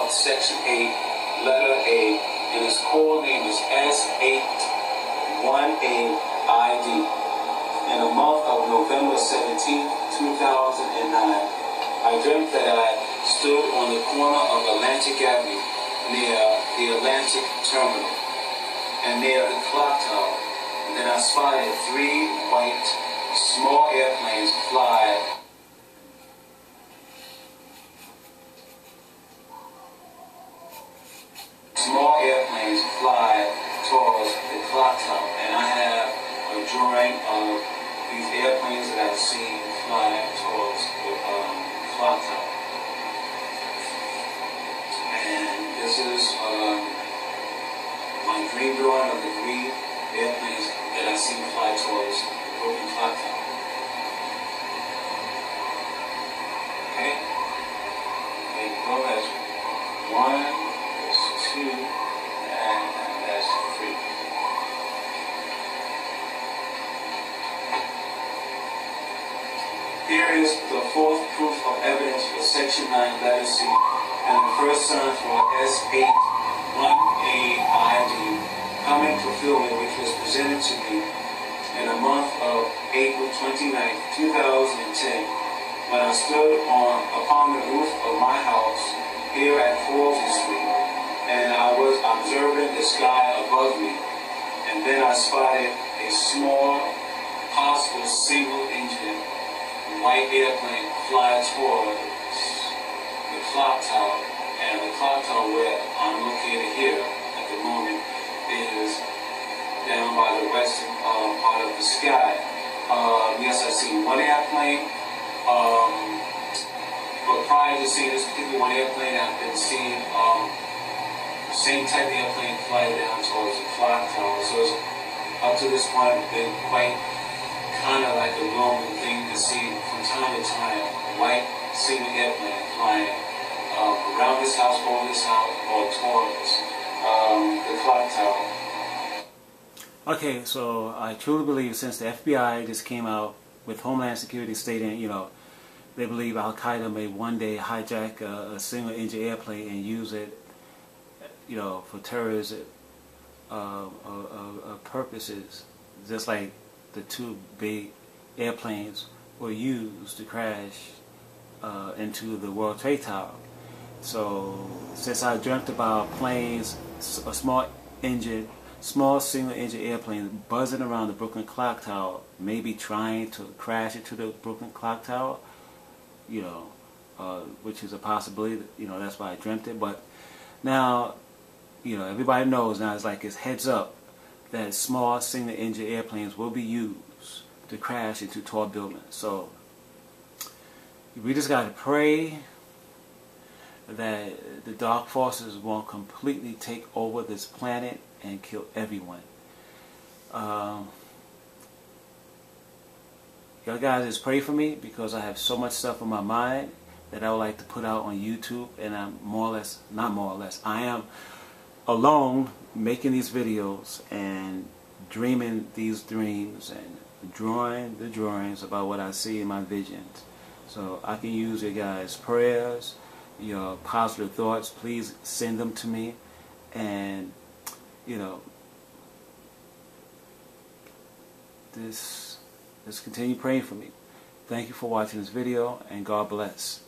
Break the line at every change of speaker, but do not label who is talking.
of Section 8, letter A, and its code name is S81AID. In the month of November 17, 2009, I dreamt that I stood on the corner of Atlantic Avenue near the Atlantic Terminal and near the clock tower. And then I spotted 3 white small airplanes fly towards the clock tower. And I have a drawing of these airplanes that I've seen fly towards the clock tower. And this is my dream drawing of the 3 airplanes that I see fly towards the broken clock tower. Okay? There you go. That's 1, that's 2, and that's 3. Here is the 4th proof of evidence for Section 9, letter C, and the first sign for S81AID coming fulfillment, which was presented to me in the month of April 29, 2010, when I stood upon the roof of my house here at 4th Street, and I was observing the sky above me, and then I spotted a small, possible single-engine white airplane fly towards the clock tower, and the clock tower where I'm located here at the moment is down by the western part of the sky. Yes, I've seen 1 airplane, but prior to seeing this particular 1 airplane, I've been seeing the same type of airplane fly down towards the clock tower. So it's, up to this point, been quite kind of like a normal thing to see from time to time, white single airplane flying around this house, over this house, or towards the clock tower.
Okay, so I truly believe, since the FBI just came out with Homeland Security stating, you know, they believe Al-Qaeda may one day hijack a single-engine airplane and use it, you know, for terrorist purposes, just like the 2 big airplanes were used to crash into the World Trade Tower. So since I dreamt about planes, a small single-engine airplane buzzing around the Brooklyn Clock Tower, maybe trying to crash into the Brooklyn Clock Tower, you know, which is a possibility. You know, that's why I dreamt it. But now, you know, everybody knows now. It's like it's heads up that small single-engine airplanes will be used to crash into tall buildings. So we just got to pray that the dark forces won't completely take over this planet and kill everyone. Y'all guys just pray for me, because I have so much stuff on my mind that I would like to put out on YouTube, and I'm I am alone making these videos and dreaming these dreams and drawing the drawings about what I see in my visions. So I can use your guys' prayers, your positive thoughts. Please send them to me, and you know, just continue praying for me. Thank you for watching this video, and God bless.